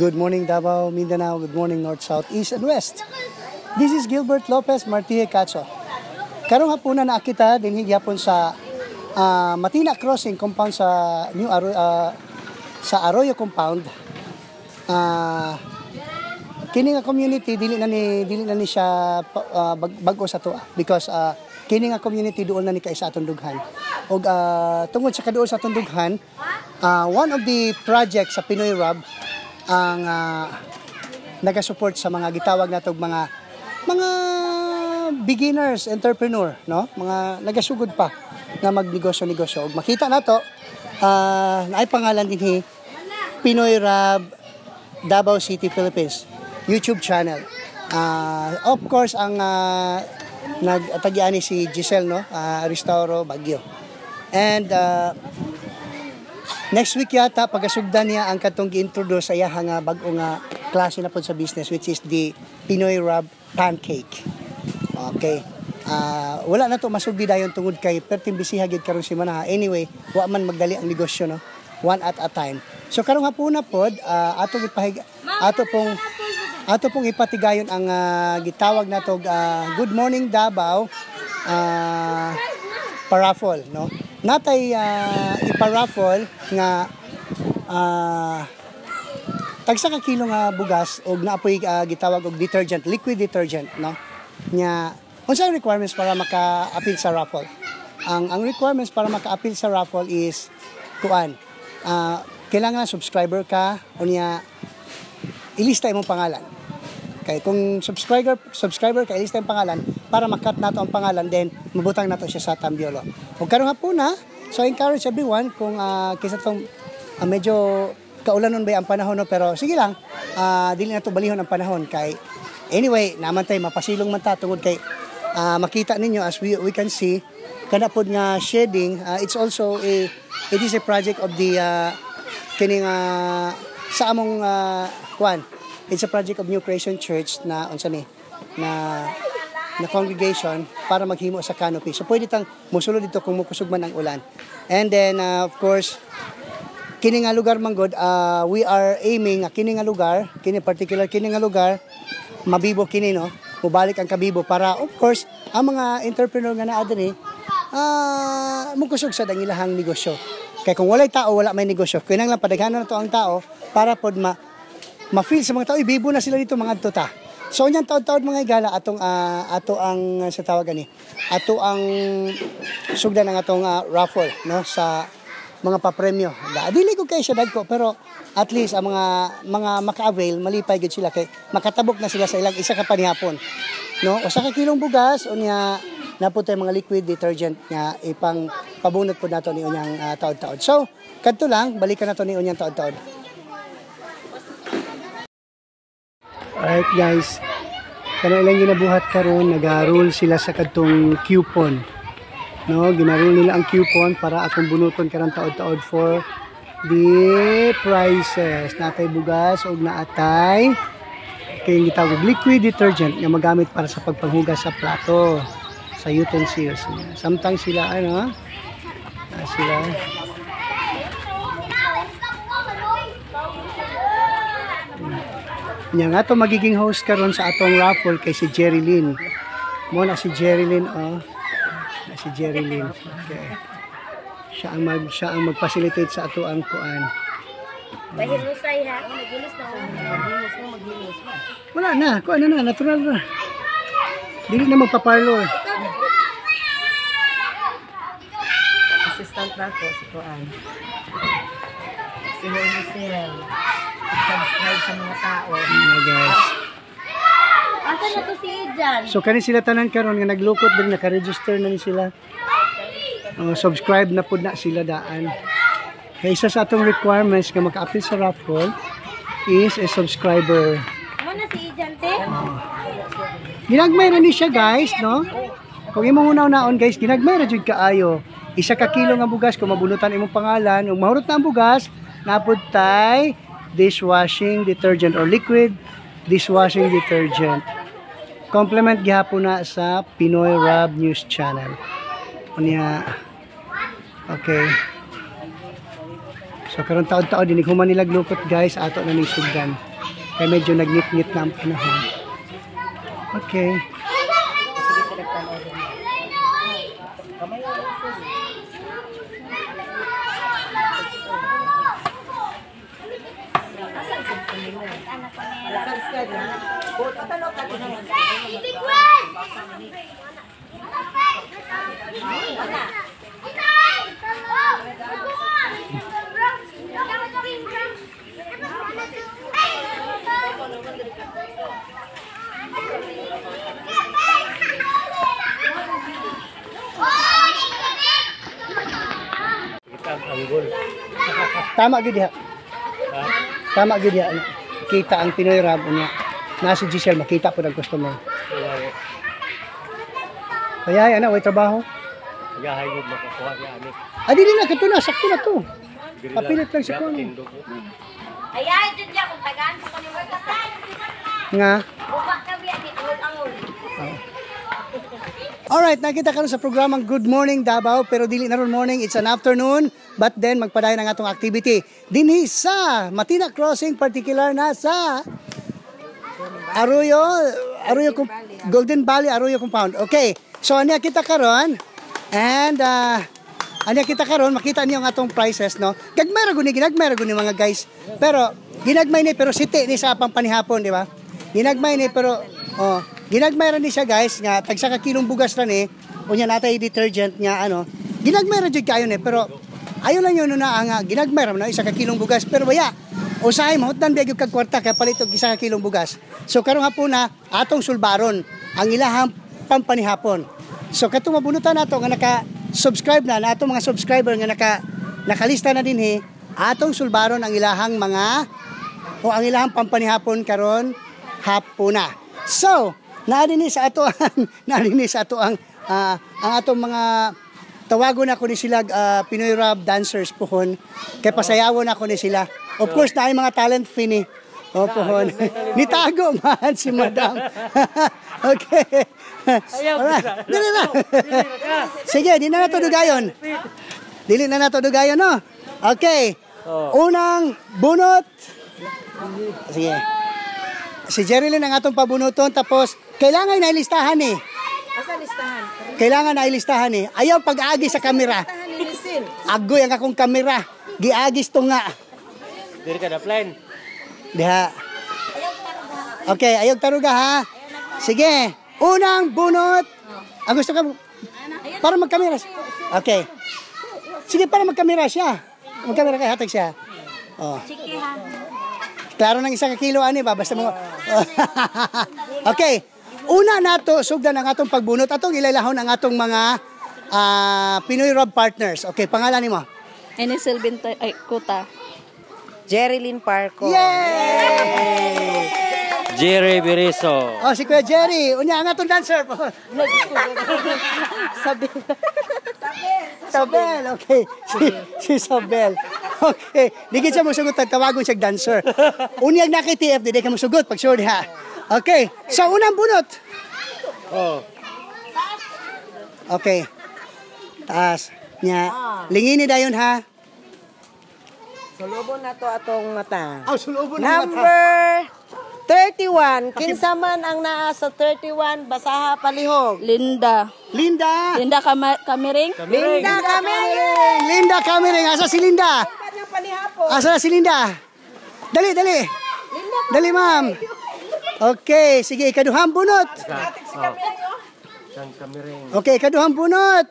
Good morning Davao, Mindanao, good morning North, South, East, and West. This is Gilbert Lopez Martije Cacho. Karong hapunan na kita din higyapon sa Matina Crossing compound sa sa Arroyo compound. Kini nga community dili na ni siya bag-o sa to because kini nga community duol na ni kay sa atong dughan. Og tungod sa kaduol sa atong dughan, one of the projects sa Pinoy Rab ang naga-support sa mga gitawag natog mga beginners, entrepreneur, no? Mga nagasugod pa na magnegosyo-negosyo. Og makita nato naay pangalan dinhi Pinoy Rab Davao City, Philippines YouTube channel. Of course ang nagtagiani si Giselle, no? Restauro Baguio. And next week yata pagasugdan niya ang katong gi-introduce sa iya nga bag-o nga klase na pud sa business, which is the Pinoy Rab Pancake. Okay. Wala na to masugdi dayon tungod kay perting bisiha gid karon si Manaha. Anyway, wa man magdali ang negosyo, no? One at a time. So karong hapuna pod ato pong ipatigayon ang gitawag natog Good Morning Davao paraffol, no? Natay iparaffol nga tagsa ka kilo nga bugas og naapoy gitawag og detergent, liquid detergent, no? Nya unsa ang requirements para maka-appeal sa raffle? Ang requirements para maka-appeal sa raffle is kuan. Kailangan subscriber ka unya ilista imong pangalan. Kay kung subscriber ka ilista imong pangalan para makat nato ang pangalan, then mabutang nato siya sa Tambiolo. Ug karong hapuna, so encourage everyone kung kaysa tong medyo kaulanon ba ang panahon, no? Pero sige lang, dili na to balihon ang panahon kay anyway naman tay mapasilong man ta tungod kay makita ninyo as we can see kana pod nga shedding. It is a project of the kining sa among kuan. It's a project of New Creation Church na unsa ni na congregation para maghimo sa canopy. So pwede tang mosulod dito kung mukusog man ang ulan. And then of course kini nga lugar manggod, we are aiming kini nga lugar, kini nga lugar mabibo kini, no? Mubalik ang kabibo para of course ang mga entrepreneur nga naa dinhi mukusog sa dangilahang negosyo. Kaya kung walay tao, wala may negosyo. Kaya lang padaghanan na to ang tao para pod ma-feel sa mga tao, bibo na sila dito mga tuta. So nyan taod-taod mga igala ato ang sa tawag ani. Ato ang sugdan ng atong raffle, no, sa mga papremyo. Dili ko kay siya dagko pero at least ang mga maka-avail malipay gid sila kay makatabok na sila sa ilang isa ka panihapon. No, usa ka kilong bugas unya naputay mga liquid detergent nga ipang pabunot po nato ni unyang taod-taod. So kadto lang balikan nato ni unyang taod-taod. Alright guys, kana ilang ginabuhat karon nagarule sila sa kadtong coupon. No, ginarule nila ang coupon para akong bunuton karang taod-taod for the prices. Natay bugas og naatay kay gitawag liquid detergent nga magamit para sa pagpanghugas sa plato, sa utensils. Samtang sila sila nya nga to magiging host karon sa atong raffle kay si Jerry Lynn. Mo na si Jerry Lynn, si Jerry Lynn. Okay. Siya ang mag-facilitate sa ato ang kuan. Pahilusay ha, magilis na magilis. Wala na, kuan na, natural na. Dili na magpa-parlor. Assistant na ko si kuan. Si Michelle. Subscribe sa mga tao. Guys. Asa na to si Ijan? So kani sila tanan karon nga naglukot din, naka-register na ni sila. Subscribe na pud na sila daan. Kaya isa sa atong requirements nga maka-appeal sa raffle is a subscriber. Ano na si Ijan te? Ginagmay ra ni siya guys, no? Kung imong unaw-naon guys, ginagmay ra jud kaayo. Isa ka kilo nga bugas kung mabunutan imong pangalan, ug mahurot na ang bugas, napud tay dishwashing detergent or liquid dishwashing detergent. Compliment gihapon na sa Pinoy Rab News Channel. Unya, okay. So karon taon-taon dinig human nila glukot guys, ato na ning sugdan. Kaya medyo nagngit-ngit na ang panahon. Okay. Tama gid diha. Tama gid diha. Kita ang Pinoy Rab niya. Nasa Giselle makita po ng customer. Kaya ana way trabaho. Gahay gud makakuha ni ani. Dili na kato na sakto na to. Papilit lang si Kuno. Ayay, dyan dyan, kung tagaan sa kanyang kasan. Nga. Bubak ka biya, di angol-angol. Alright, nakita ka sa programang Good Morning Davao, pero dili na ron morning, it's an afternoon, but then magpadayon ang atong activity. Dinhi sa Matina Crossing, particular na sa Arroyo Golden Valley Arroyo Compound. Okay, so anya kita karon, and anya kita karon, makita niyo ang atong prices, no? Ginagmay ra guni mga guys. Pero ginagmay ni pero siti ni sa pampanihapon, di ba? Ginagmay ni pero ginagmay ra ni siya guys nga tagsa ka kilong bugas ra ni unya natay detergent nga ginagmay ra jud kayo ni pero ayo lang yun na nga ginagmay ra no isa ka kilong bugas pero baya usahay mahutdan biag kag kwarta kay palit og isa ka kilong bugas. So karon hapon na atong sulbaron ang ilahang pampanihapon. So katong mabunutan nato nga naka-subscribe na atong mga subscriber nga nakalista na dinhi atong sulbaron ang ilahang mga ang ilahang pampanihapon karon hapuna. So, naadini sa ato ang atong mga tawagon ako ni sila Pinoy Rap dancers pohon kay pasayawon ako ni sila. Of course na ay mga talent fee pohon. Nitago man si Madam. Okay. Alright. Dili na. Sige, di na nato dugayon. Dili na nato dugayon, no? Okay. Unang bunot. Sige. Si Jerilyn ang atong pabunuton tapos kailangan na ilistahan eh. Asa listahan? Kailangan na ilistahan eh. Ayaw pag-agi sa kamera. Agoy ang akong kamera. Giagis to nga. Diri ka na plan. Diha. Okay, ayog taruga ha. Sige. Unang bunot. Ang gusto ka para magkamera. Okay. Sige para magkamera siya. Magkamera kay hatag siya. Oh. Sige ha. Klaro ng isang kilo ani ba basta mo. Okay. Una nato sugdan ang atong pagbunot atong ilalahon ang atong mga Pinoy Rap partners. Okay, pangalan nimo? Enisel Bintay ay Kuta. Jerilyn Parco. Yay! Jerry Beriso. Oh, si Kuya Jerry, unya ang atong dancer. Sabel, okay. Si Sabel. Okay. Di gid siya mosugot tawagon siya dancer. Unyag na kay TF di ka mosugot pag sure ha. Okay. So unang bunot. Oh. Okay. Taas nya. Lingini dayon ha. Sulubon na to atong mata. Aw sulubon ang mata. Number 31. Kinsa man ang naa sa 31 basaha palihog. Linda. Linda. Kamiring. Linda kami. Linda Kamiring. Asa si Linda? Kanyang panihapon. Asa si Linda? Dali, dali. Dali, ma'am. Okay, sige, ikaduhang bunot. Sang kamiring. Okay, ikaduhang bunot.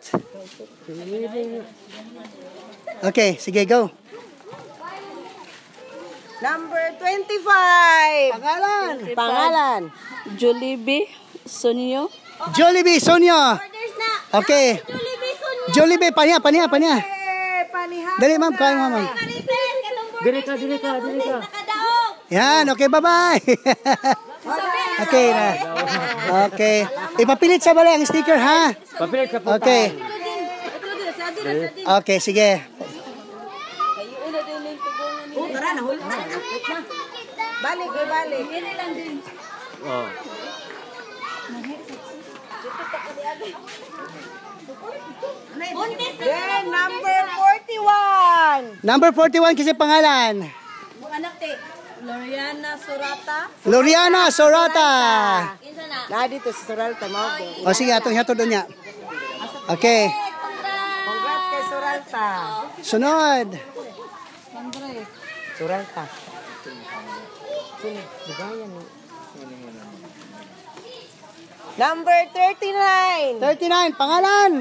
Okay, sige, go. Number 25. Pangalan. Jollibee Sonyo. Jollibee, Sonyo. Okay. Jollibee, paniya. Panihapon. Dali, ma'am, kaya mo, ma'am. Diri ka. Yan, okay, bye-bye. Okay na. Okay. Ipapilit sa balay ang sticker, ha? Papilit ka po. Okay. Okay, sige. Balik. Oh. Then number 41. Number 41 kasi pangalan. Loriana Surata. Loriana Sorata. Na dito si Suralta mo. O sige, atong hatod doon niya. Okay. Congrats kay Suralta. Sunod. Suralta. Sino? Dugayan ni. Number 39. 39, pangalan.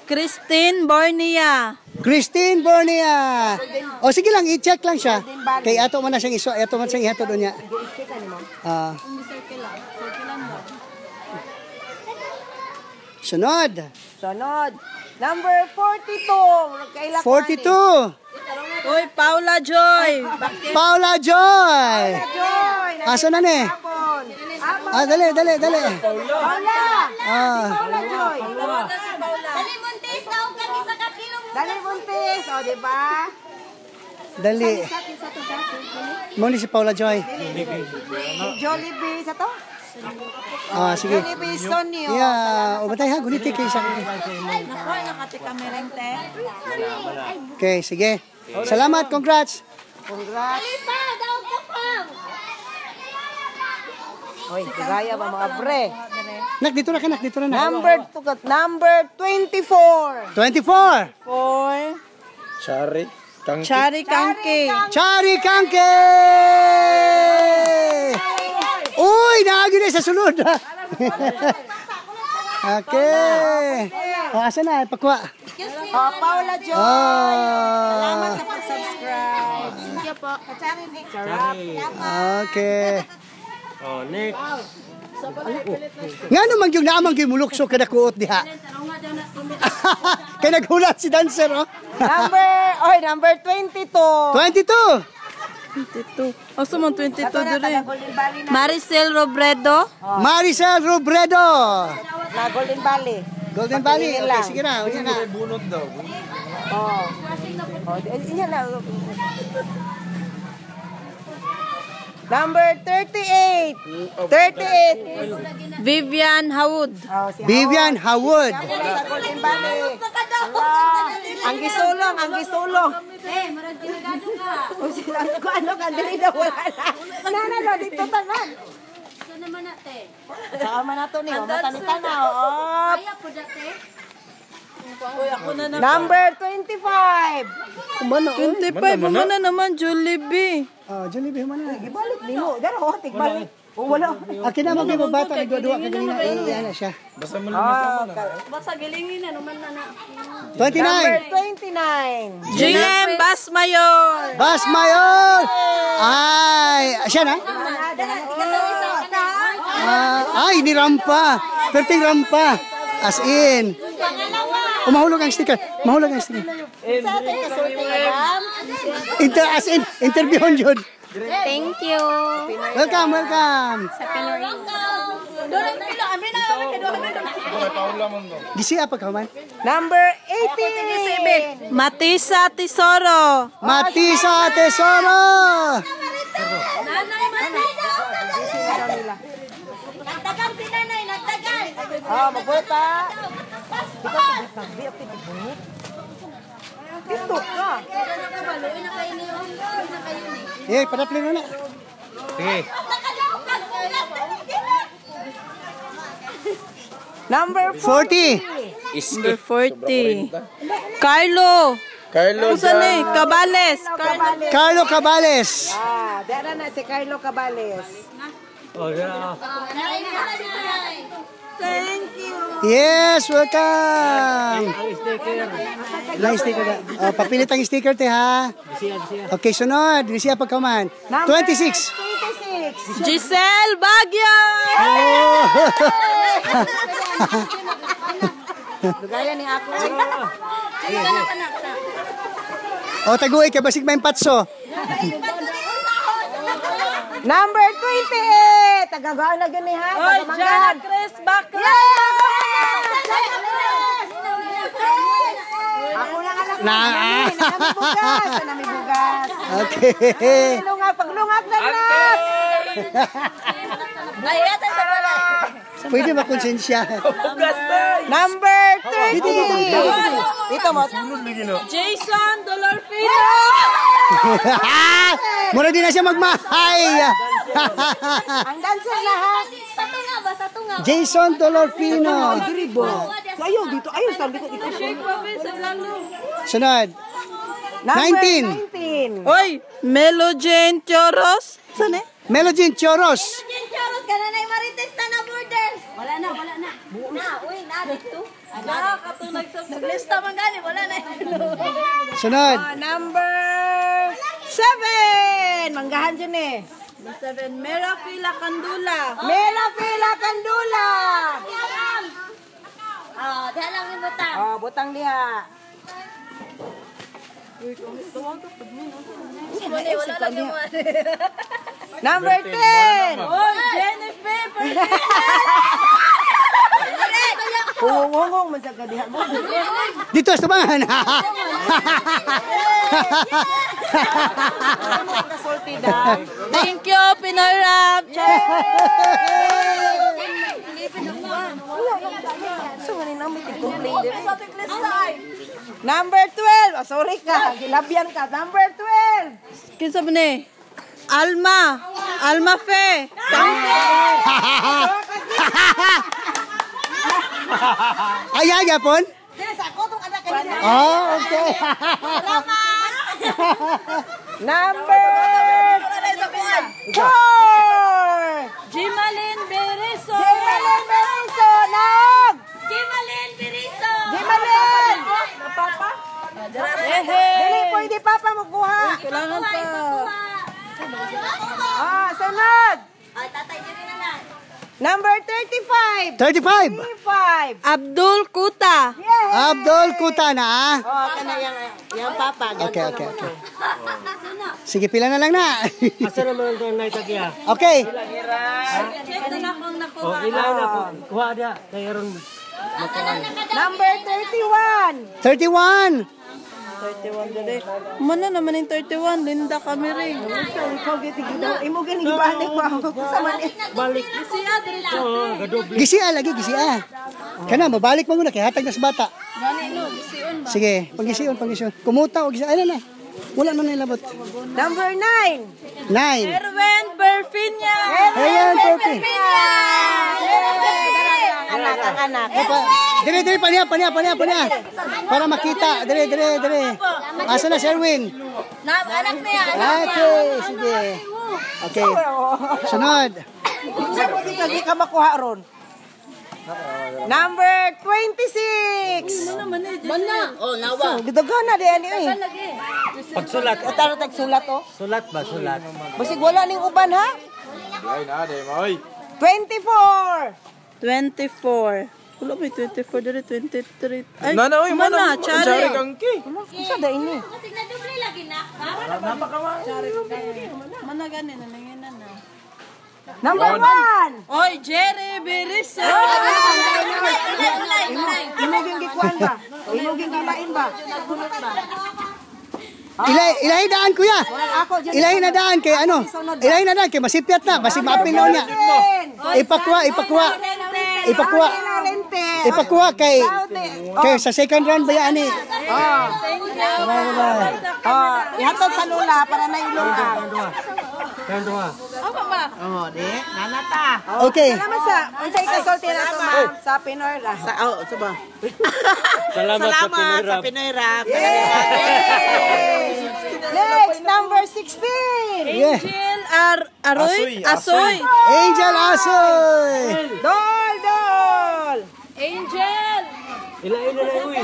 Christine Bornia. Christine Bornia. O sige lang, i-check lang siya. Kay ato man na siyang iso, ato man siyang ihatod doon niya. Ah. Sunod. Sunod. Number 42. Kaila 42. Uy, Paula Joy. Paula Joy. Joy. Asa na ni? Apon. Ah, dali. Paula. Ah. Paula Joy. Dali Montes, naong kami sa kapilong. Dali buntis. O, diba? Dali. Muna si Paula Joy. Jollibee sa to? Ah, sige. Jollibee Sonyo. Yeah, umatay ha, guniti kayo sa akin. Okay, sige. Salamat, congrats. Congrats. Pa, daog ka pa. Oy, gaya ba mga pre? Nak, dito na. Number 24. 24. Chari Kangke. Chari Kangke! Uy, naagi na sa sulod. Okay. O, asa na? Pakwa. Oh, Paula Joy. Salamat Oh. sa pag-subscribe. Thank you po. Sarap. Okay. Nga naman yung naamang yung mulukso kada kuot diha. Kaya naghulat si dancer, oh. Number 22. 22. 22. Asa man 22 dire. Maricel Robredo. Maricel Robredo. Na Golden Valley. Golden Valley. Pagpiliin Okay, lang. sige na. Unya na. Oh. Iyan na. Number 38. 38. Vivian Hawud. Oh, si Vivian Howard. sa Golden Valley. Ang gisulong. Marag ginagado ka. O sila, ano ka, dili daw wala na. Nana, dito tanan. Saan naman natin? Sama na to ni, mamatanitan na. Oh. Kaya po dati. Number 25. 25 mo na naman Jollibee. Oh, Jollibee man na. Ibalik nimo. Dara, tigbalik. O wala. Akin na magbibabata nagdua kanina. Iyan na siya. Basta gilingin na naman na. 29. Number 29. JM Basmayor. Bas Mayor. Ay, siya na? Ay, ni rampa. Perting rampa. As in. Mahulog ang sticker. As in, interviewon yun. Thank you. Welcome. Gisi apa ka man? Number 18. Matisa Tesoro. Matisa Tesoro. Nanay Matisa. Nagdagan si nanay, nagdagan. Oh, magbuhat pa. Dito ka. Eh, padaplin na. Number 40. Number 40. Carlo. Usa ni Cabales. Carlo Cabales. Dara na si Carlo Cabales. Thank you. Yes, welcome. Nice sticker. Oh, papilit ang sticker te ha. Okay, sunod. Bisiya pa ka man. 26. 26. Giselle Bagyo. Oh. Lugaya ni ako. Oh, taguay ka basig may patso. Number 28. Tagagaan na gani ha. Oy, Jana Tagamanggan. Chris Bakla. Ako lang anak Na. Nami bugas. Okay. Paglungag na lang. Ay, ata sa wala. Pwede ba konsensya? Number 30. Dito mo. Jason Dolorfino. Mura din na siya magmahay. Ang dancer na ha. Sato nga ba? Sato nga. Jason Dolorfino. Ayaw dito. Ayaw sa likod dito. Shake pa sa lalo. Sunod. Number 19. 19. Oy, Melo Jane Choros. Saan eh? Melogene Choros. Charot ka na na Marites na borders. Wala na. Uy, na dito. Katunag sa lista man gani, wala na. Sunod. Number 7. Manggahan dyan eh. 7, Mera Fila Kandula. Mela Pila Kandula. Diyan lang yung butang. Oh, butang diha. Wala lang yung Number 10. Oy, Jennifer. Hungong man sa kadiha mo. Dito sa tabangan. Thank you, Pinoy Rap. So, ano namin i-complain din. Number 12. Oh, sorry ka. Gilabyan ka. Number 12. Kinsa ba ni? Alma Fe. Ay, yapon? Oh, okay. Number 4. Jimalin Beriso. Jimalin Beriso. Nag. Jimalin Beriso. Jimalin. Dili, pwede papa magkuha. Kailangan pa. Ah, sunod. Tatay diri na lang. Number 35. 35. 35. Abdul Kuta. Yeah. Abdul Kutana. Oh, kana yang papa. Okay. Sige, pila na lang na. Asa naman ito na itagya? Okay. Check na lang kung nakuha. Ilan na po. Kuha dia. Kaya ron. Number 31. 31. 31 dali. Mana naman yung 31, Linda Camiri. Ikaw giti gidaw. Imo gani gibalik pa ako sa man. Balik. Siya diretso. Gadoble. Gisia lagi, gisia. Kana, mabalik mo muna kay hatag na sa bata. Gani no, gisiun ba? Sige, panggision. Kumuta o gisia. Ay na. Wala na nilabot. Number 9. 9. Erwin Berfinia. Ayan, perfect. Anak, ang anak. Dire, paniya. Para makita. Dire. Asa na, Sherwin? Anak na yan. Okay, sige. Okay. Sunod. Sa mo di ka makuha ron. Number 26. Mana? Oh, nawa. Gidagana di ani eh. Pagsulat. O taro tagsulat oh. Sulat ba? Sulat. Basig wala ning uban ha. Ay, na, di mo. 24. 24. Wala may 24 dali, 23. Ay, Nana, oy, mana, Chari. kang ki. Isa da ini. Kasi na-double lagi na. Mana gani na nanginan na. Number 1. Oy, Jerry Beriso. Imo ging gikuan ba? Imo ging gilain ba? Ilahi daan, kuya. Ako dyan. Ilahi na daan kay ano? Ilahi na daan kay masipyat na. Basi maapil na niya. Ipakwa. Ipakwa kay sa second round ba yan eh? Ihatod sa lula para na ilong ka. Kaya doon ha. Oh, di. Nanata. Okay. Salamat sa unsay kasulti na to ma'am sa Pinoy Rap. Sa suba. Salamat sa Pinoy Rap. Next, number 16. Yeah. Angel Asoy. Angel Asoy. Dol. Angel. Ilain na uy.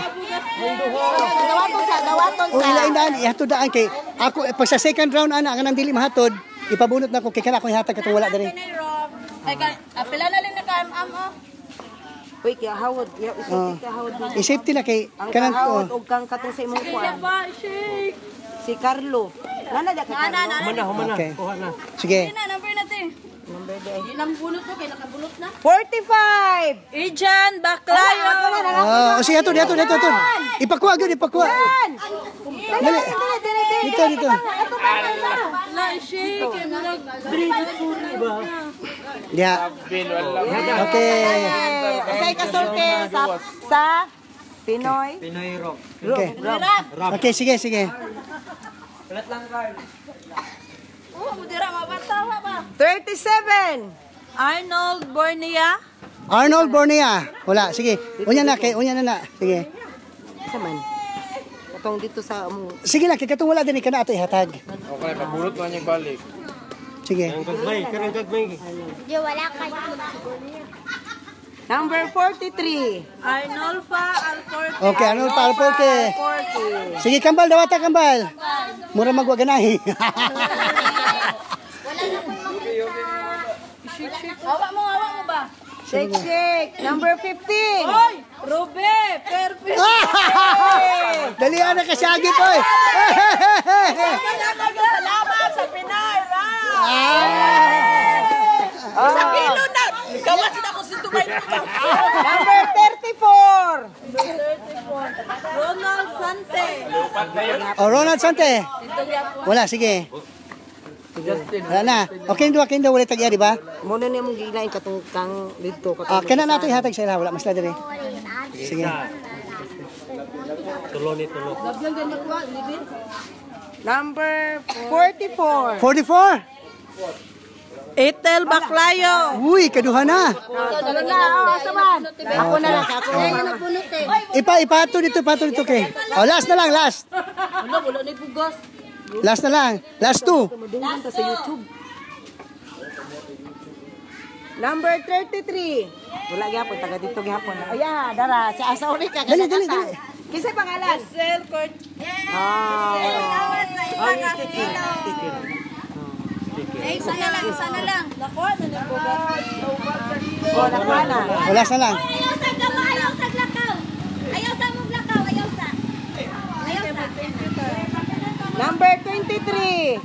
Dawaton O sa. ilahi daan. Ihatod daan kay ako pag sa second round ana kanang dili mahatod. Ipabunot na ko kay kana ko ihatag katong wala diri. Ay, apila na rin na ka-am oh. Uy, kaya hawad. Isipin ka hawad. I-safety na kay Ang kanang kahawad o kang katong sa imong kuan. Shake. Si Carlo. Nana da ka Carlo. Humana. Okay. Kuha na. Sige. Na, number natin. Ilang bunot mo, kaya nakabunot na. 45. Ijan Baklayo. O sige hatod. Ipakwa gyud. Dali. Dito. Wala, shake. Kaya Diha. Bin, wala. Okay. Usay kasulti sa Pinoy. Okay. Okay, sige, sige. Oh, mudira mabatawa ba? 37. Arnold Bornia. Arnold Bornea. Wala, sige. Unya na na. Sige. Sa man. Katong dito sa Sige lang, kay katong wala din kana ato ihatag. Okay, pabulot man yung balik. Sige. Yo, wala ka. number 43. Arnolfa Alforte. Okay, Arnold Palporte. 40. Sige, kambal dawata kambal. Mura magwaganahi. Hawa mo ba? Shake. Number 15. Oy, Rube, perfect. Dali na kasyagi ko eh. Salamat sa Pinay, Ram. Sa Kilo na. Gawa sila ko si Tumay. Number 34. Ronald Sante. Oh, Ronald Sante. Wala, sige. Wala na. Okay, kinda wala tag di ba? Muna niya mong gilain katong kang dito. Ah, kana nato ihatag sa ila, wala mas diri. Sige. Number 44. 44. Etel Baclayo. Uy, kaduha na. Ako na lang. Ako na lang. Ipato dito kay. Oh, last na lang, last. Wala ni bugas. Last na lang. Last two. Sa YouTube. Number 33. Wala gyapon taga dito gyapon. Aya, dara si Asauri ka. Dali. Kisay pangalan? Sel Court. Sana lang. Nakuha na ni bugas. Oh, nakuha na. Oh, last na lang. Ayaw sa gama, ayaw sa glakaw. Ayaw sa mong glakaw, ayaw sa. Number 23.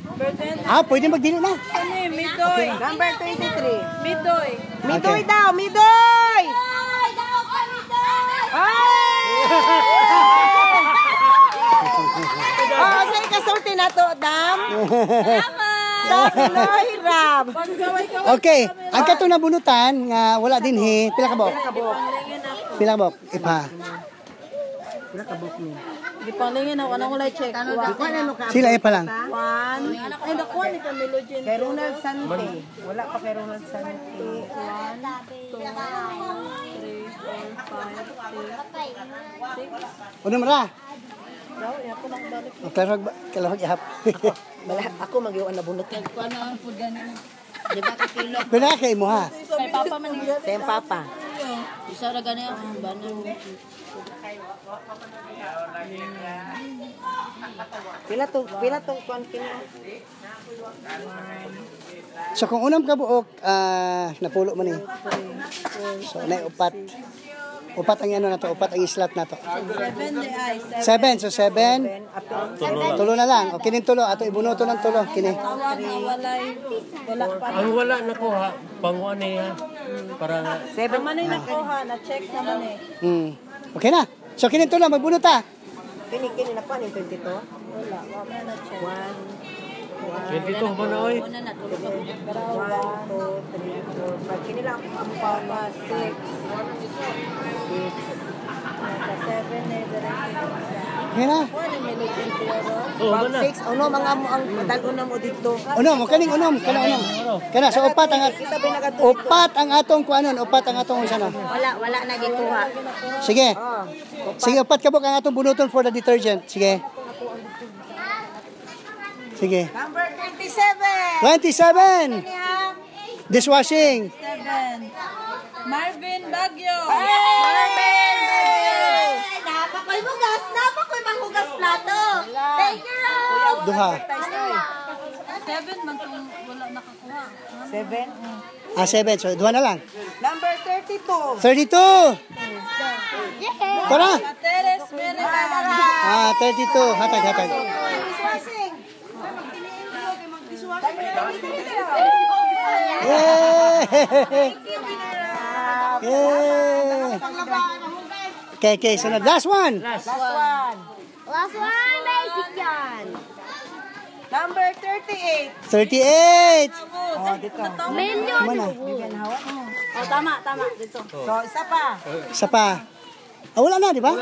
Ah, pwede magdili na. Kani, Midoy. Number 23. Midoy. Midoy Okay. daw, Midoy! Ay, daw kami doon. Oh, sa ikasulti na to, Dam. Sa Pinoy Rab. Okay, ang katong nabunutan nga wala din he, pila ka buok? Pila ka buok? Ipa. Di palingin ako. Anong ulay check? Sila ipa lang. One. Ay, nakuha ni Camilo Jen. Kay Ronald Sante. Wala pa kay Ronald Sante. 1, 2, 3, 4, 5, 6. Ano mara? Daw, ako lang balik. Kalahag ihap. Ako mag-iwan na bunot. Paano ang food ganun? Pila kay mo ha? Kay Papa man niya. Sa iyong papa. Isa ra ganyan ang banang. Pila to kuan kini. So kung unang kabuok, napulo man eh. So na upat. Upat ang ano na to, upat ang slot na to. 7 di ay. 7, so 7. Tulo na lang. O kinin tulo, ato ibunoto ng tulo. Kini. Tawag na walay. Wala pa. Ang wala nakuha, panguha niya para Ang manay nakuha, na-check naman eh. Okay na. So kinin tulo, magbunot ta. Kini na pa ni 22. Wala, wala na-check. 22 ba na oy? Una na, tulog ako. 1, 2, 3, 4, 5. Kini lang ang papa 6. 6. Sa 7 eh, diretso. Okay na. Kuha ni Milo Jen Piero. Oh, wala. 6. Ano mga mo ang dal-unom mo dito. Unom, kaning unom, kana unom. Kana so upat ang upat ang atong kuanon, upat ang atong unsana. Wala na gikuha. Sige. Sige, upat kabuk ang atong bunuton for the detergent. Sige. Sige. Number 27. 27. Dishwashing. 7. Marvin Bagyo. Napakoy bugas, napakoy panghugas plato. Thank you, Rob. Duha. 7 man kung wala nakakuha. 7. 7. So duha na lang. Number 32. 32. Tara. Teres Merida. 32. Hatag. Yay! Okay, sunod. Last one. Last one, basic yan. Number 38. 38. Oh, dito. Million. Mana? Oh, tama. Dito. So, isa pa. Isa pa. Wala na, di ba?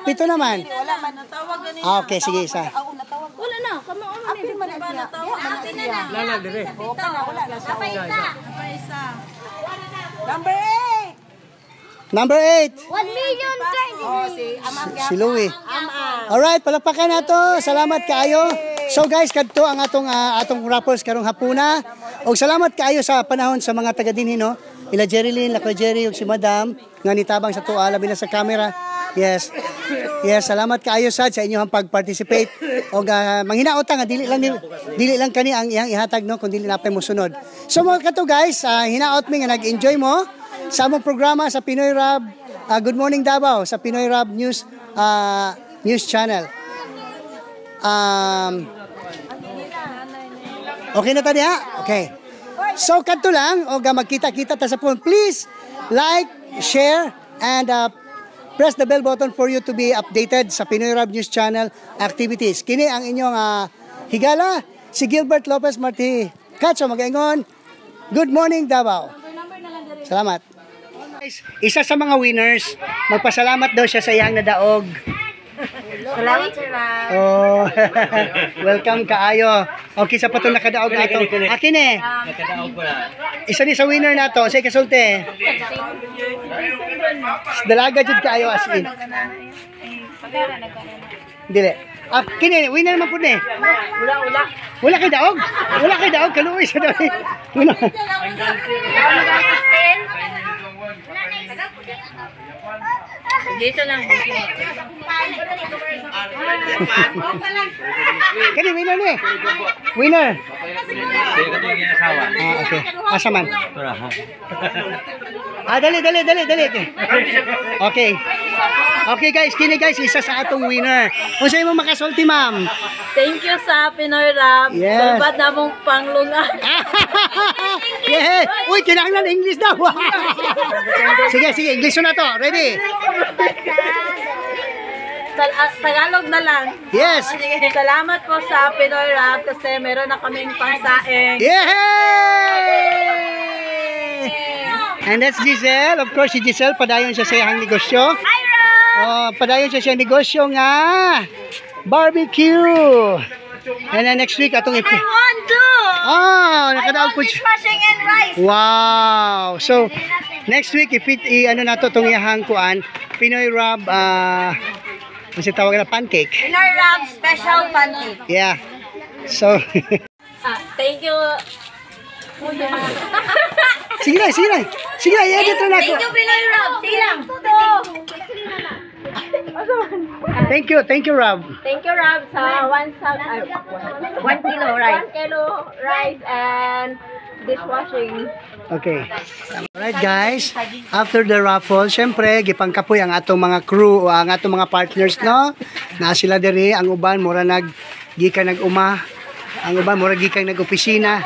Pito naman. Wala man, natawag ganito. Okay, sige, isa. Natawag. Wala na. Kamo on. Apil man na natawag. Ate na na. Lalag dire. Wala na siya. Isa. Number 8. Number 8. 1 million Oh, si Amang Si Louie. Amang. Alright, palakpakan na to. Salamat kaayo. So guys, kadto ang atong rappers karong hapuna. Og salamat kaayo sa panahon sa mga taga dinhi no. Ila Jerilyn, Lakwa Jerry ug si Madam nga nitabang sa tuwa labi na sa camera. Yes. Yes, salamat kaayo sad sa inyong pag-participate. Og manghinaot nga dili lang kani ang iyang ihatag no kun dili napay mo sunod. So mga kato guys, hinaot mi nga nag-enjoy mo sa among programa sa Pinoy Rap. Good Morning Davao sa Pinoy Rap News Channel. Okay na tadi ha? Okay. So kadto lang og magkita-kita ta sa phone. Please like, share and press the bell button for you to be updated sa Pinoy Rap News Channel activities. Kini ang inyong higala si Gilbert Lopez Marti. Katso magaingon. Good morning Davao. Salamat. Isa sa mga winners, magpasalamat daw siya sa iyang nadaog. Salamat, sir. Oh, welcome kaayo. Okay, sa patong nakadaog na ito. Akin eh. Nakadaog ko na. Isa ni sa winner na to. Say kasulte. Dalaga jud kaayo as in. Dili. Kini, winner man pud ni. Wala. Wala kay daog. Wala kay daog. Kaluoy sa daog. Wala. Dito lang. Kani winner ni. Winner. Kaya ka ito yung asawa. Okay. Asa man? Tura ha. Dali. Okay. Okay guys, kini guys, isa sa atong winner. Kung sa'yo mo makasulti, ma'am. Thank you sa Pinoy Rap. Yes. Sulbat na mong panglungan. Yeah. Uy, kinahanglan English daw. Sige, English na to. Ready? Tagalog na lang. Yes. Salamat po sa Pinoy Rap kasi meron na kaming pangsaing. Yay! And that's Giselle. Of course, si Giselle, padayon siya sa iyang negosyo. Hi, Rob! Padayon siya sa negosyo nga barbecue. And then next week, atong I want to! nakadaog po siya. Dishwashing and rice. Wow! So, next week, ano na to, itong iyahang kuan, Pinoy Rab, kasi tawag na pancake. Pinoy Rap special pancake. Yeah. So, Thank you. sige na, i-edit na ako. Thank you, Pinoy Rap. Sige lang. Thank you, Rob. Thank you, Rob, sa 1 kilo rice. 1 kilo rice and dishwashing. Okay. Alright guys, after the raffle, syempre, gipangkapoy ang atong mga crew, o ang atong mga partners, no? Na sila diri, ang uban, mura gikan nag-uma, ang uban, mura gikan nag-opisina.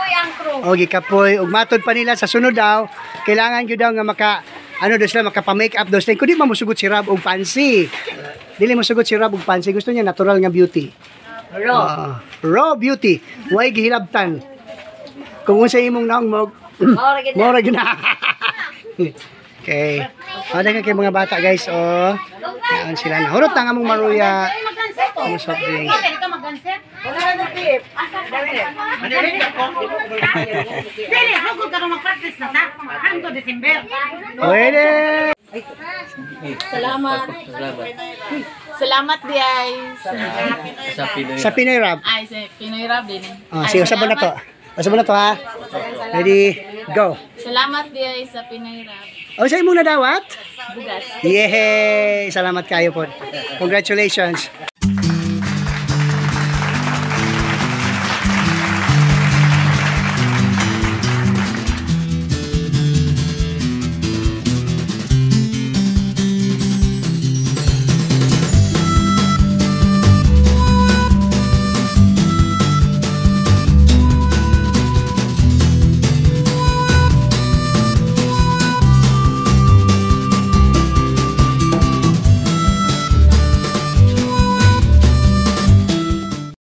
O gikapoy, ug matod pa nila sa sunod daw, kailangan gyud daw nga makapa-make up those things. Kundi mamusugot si Rob og fancy. Dili mosugot si Rob og fancy, gusto niya natural nga beauty. Raw beauty. Way gihilabtan. Kung unsa imong naong mora gina. Okay. Ada kay mga bata guys, yan sila. Hurot na nga mong maruya. Ang soft drinks. Dili, hugod ka mag-practice na ta. Hanggo December. Pwede. Salamat guys. Sa Pinoy Rap. Ay, sa Pinoy Rap din. Sige, usap mo na to. Usap mo na to ha. Ready, go. Salamat guys sa Pinoy Rap. Sa imong nadawat? Bugas. Yay! Salamat kayo po. Congratulations.